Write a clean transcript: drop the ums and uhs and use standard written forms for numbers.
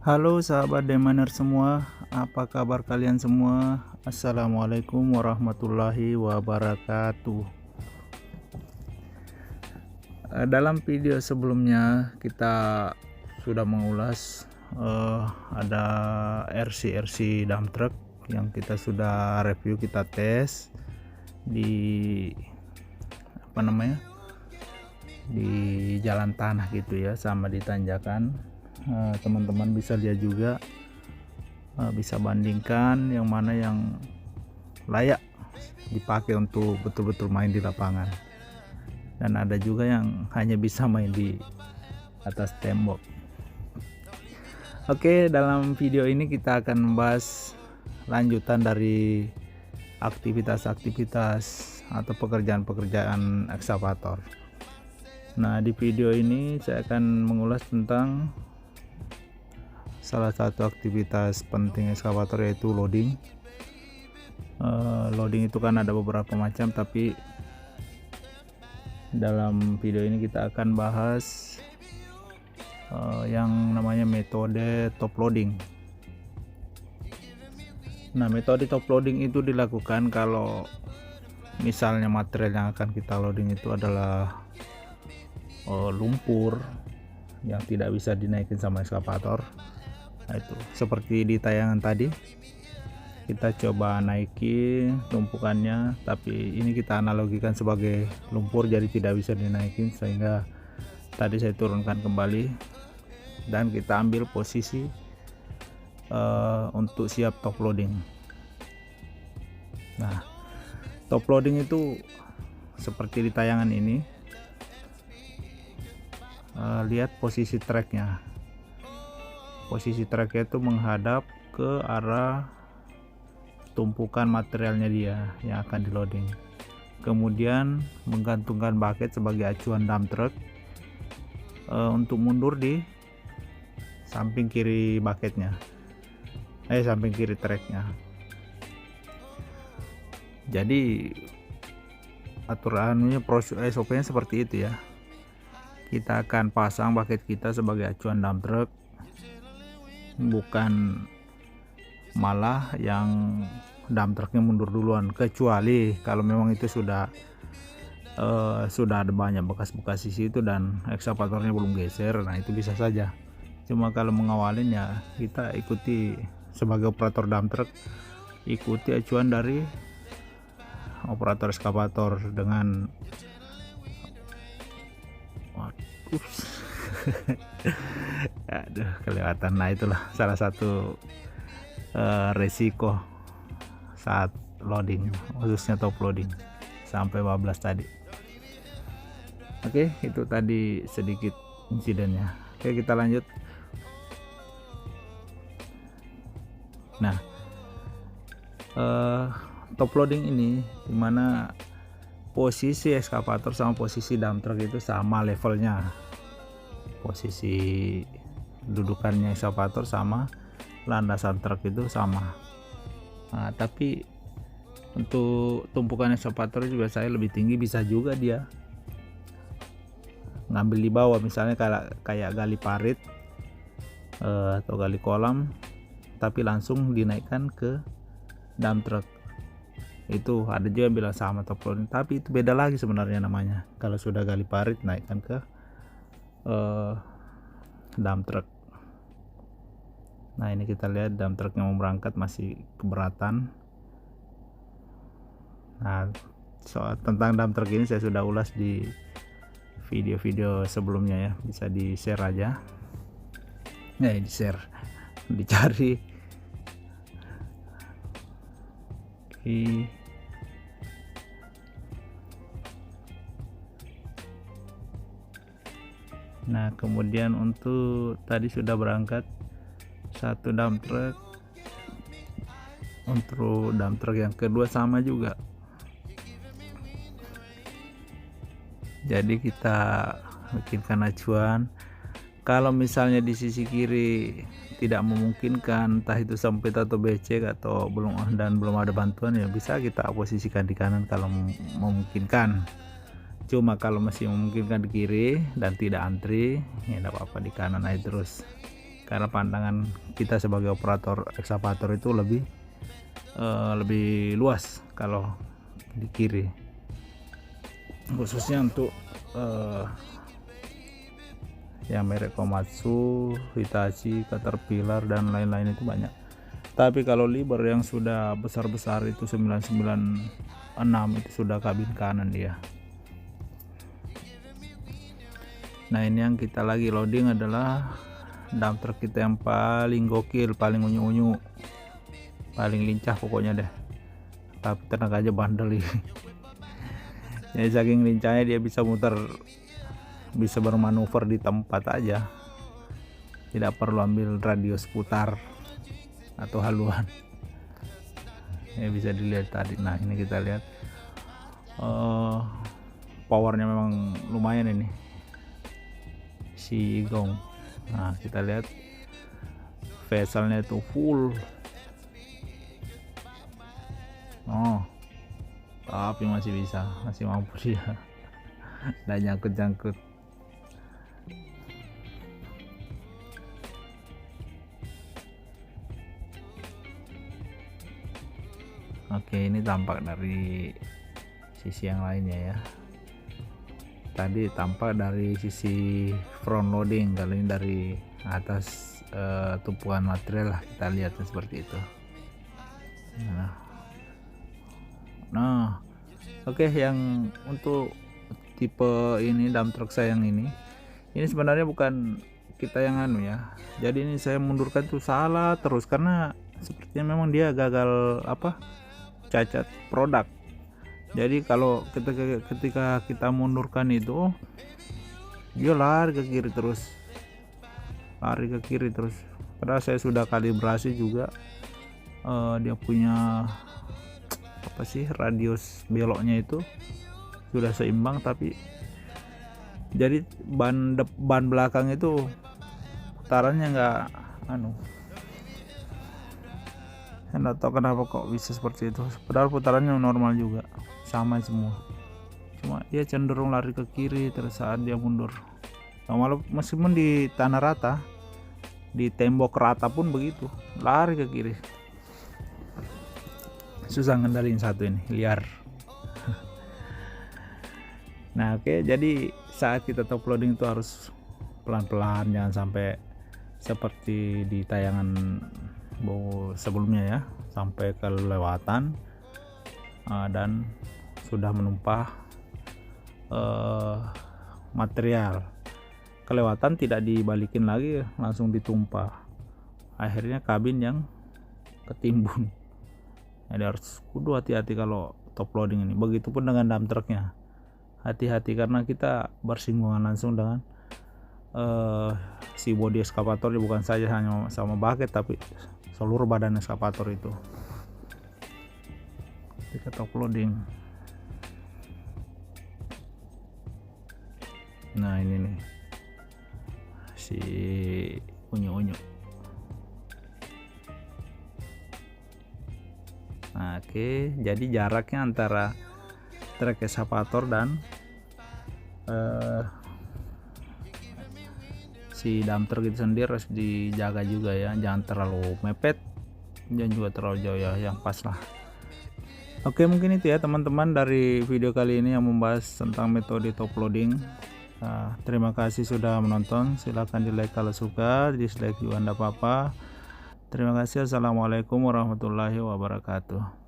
Halo sahabat Demaner semua, apa kabar kalian semua? Assalamualaikum warahmatullahi wabarakatuh. Dalam video sebelumnya kita sudah mengulas ada RC dump truck yang kita sudah review, kita tes di di jalan tanah gitu ya, sama di tanjakan. Teman-teman bisa lihat juga, bisa bandingkan yang mana yang layak dipakai untuk betul-betul main di lapangan, dan ada juga yang hanya bisa main di atas tembok. Oke, dalam video ini kita akan membahas lanjutan dari aktivitas-aktivitas atau pekerjaan-pekerjaan ekskavator. Nah, di video ini saya akan mengulas tentang salah satu aktivitas penting ekskavator, yaitu loading. Loading itu kan ada beberapa macam, tapi dalam video ini kita akan bahas yang namanya metode top loading. Nah, metode top loading itu dilakukan kalau misalnya material yang akan kita loading itu adalah lumpur yang tidak bisa dinaikin sama ekskavator. Nah, itu seperti di tayangan tadi, kita coba naiki tumpukannya, tapi ini kita analogikan sebagai lumpur, jadi tidak bisa dinaikin, sehingga tadi saya turunkan kembali dan kita ambil posisi untuk siap top loading. Nah, top loading itu seperti di tayangan ini. Lihat posisi tracknya. Posisi tracknya itu menghadap ke arah tumpukan materialnya dia yang akan di loading. Kemudian menggantungkan bucket sebagai acuan dump truck untuk mundur di samping kiri bucketnya, samping kiri tracknya. Jadi aturannya, SOP-nya seperti itu ya. Kita akan pasang bucket kita sebagai acuan dump truck, bukan malah yang dump trucknya mundur duluan, kecuali kalau memang itu sudah ada banyak bekas-bekas di situ dan ekskavatornya belum geser. Nah, itu bisa saja. Cuma kalau mengawalin ya kita ikuti sebagai operator dump truck, ikuti acuan dari operator ekskavator dengan aduh, kelewatan. Nah, itulah salah satu resiko saat loading, khususnya top loading sampai 12 tadi. Oke, itu tadi sedikit insidennya. Oke, kita lanjut. Nah, top loading ini dimana posisi ekskavator sama posisi dump truck itu sama levelnya, posisi dudukannya ekskavator sama landasan truk itu sama. Nah, tapi untuk tumpukan ekskavator juga saya lebih tinggi, bisa juga dia ngambil di bawah, misalnya kayak gali parit atau gali kolam, tapi langsung dinaikkan ke dump truck. Itu ada juga yang bilang sama top loading, tapi itu beda lagi sebenarnya namanya. Kalau sudah gali parit naikkan ke dump truck. Nah, ini kita lihat dump truck yang mau berangkat masih keberatan. Nah, soal tentang dump truck ini saya sudah ulas di video-video sebelumnya ya, bisa di share aja. Di share, dicari. Nah, kemudian untuk tadi sudah berangkat satu dump truck, untuk dump truck yang kedua sama juga. Jadi kita bikinkan acuan. Kalau misalnya di sisi kiri tidak memungkinkan, entah itu sempit atau becek atau belum ada bantuan, ya bisa kita posisikan di kanan kalau memungkinkan. Cuma kalau masih memungkinkan di kiri dan tidak antri, ya tidak apa-apa di kanan aja terus. karena pandangan kita sebagai operator ekskavator itu lebih luas kalau di kiri, khususnya untuk yang merek Komatsu, Hitachi, Caterpillar dan lain-lain itu banyak. Tapi kalau Liebherr yang sudah besar-besar itu 996 itu sudah kabin kanan dia. Nah, ini yang kita lagi loading adalah dump truck kita yang paling gokil, paling unyu-unyu, paling lincah pokoknya deh. Tapi tenaga aja bandel ini. Jadi saking lincahnya dia bisa muter, bisa bermanuver di tempat aja, tidak perlu ambil radius putar atau haluan. Ya bisa dilihat tadi. Nah, ini kita lihat powernya memang lumayan ini si gong. Nah, kita lihat vesselnya itu full. Tapi masih bisa, masih mampu dia. Nggak nyangkut-nyangkut. Oke, ini tampak dari sisi yang lainnya ya. Tadi tampak dari sisi front loading, kali ini dari atas tumpukan material lah, kita lihat seperti itu. Nah, oke, yang untuk tipe ini dump truck saya yang ini sebenarnya bukan kita yang ya. Jadi ini saya mundurkan tuh salah terus karena sepertinya memang dia gagal cacat produk. Jadi kalau ketika kita mundurkan itu dia lari ke kiri terus, padahal saya sudah kalibrasi juga. Dia punya radius beloknya itu sudah seimbang, tapi jadi ban belakang itu putarannya nggak tahu kenapa kok bisa seperti itu, padahal putarannya normal juga, sama semua, cuma dia cenderung lari ke kiri terus saat dia mundur. Malah meskipun di tanah rata, di tembok rata pun begitu, lari ke kiri. Susah ngendalin satu ini, liar. Nah, oke, jadi saat kita top loading itu harus pelan-pelan, jangan sampai seperti di tayangan sebelumnya ya, sampai kelewatan dan sudah menumpah material. Kelewatan tidak dibalikin lagi, langsung ditumpah, akhirnya kabin yang ketimbun. Jadi harus kudu hati-hati kalau top loading ini. Begitupun dengan dump trucknya, hati-hati karena kita bersinggungan langsung dengan si bodi ekskavator, bukan saja hanya sama bucket tapi seluruh badan ekskavator itu ketika top loading. Nah, ini nih si unyu-unyu. Nah, oke, jadi jaraknya antara trek ekskavator dan si dump truck itu sendiri harus dijaga juga ya, jangan terlalu mepet dan juga terlalu jauh ya, yang pas lah. Oke, mungkin itu ya teman-teman dari video kali ini yang membahas tentang metode top loading. Terima kasih sudah menonton, silahkan di like kalau suka, dislike juga tidak apa-apa. Terima kasih. Assalamualaikum warahmatullahi wabarakatuh.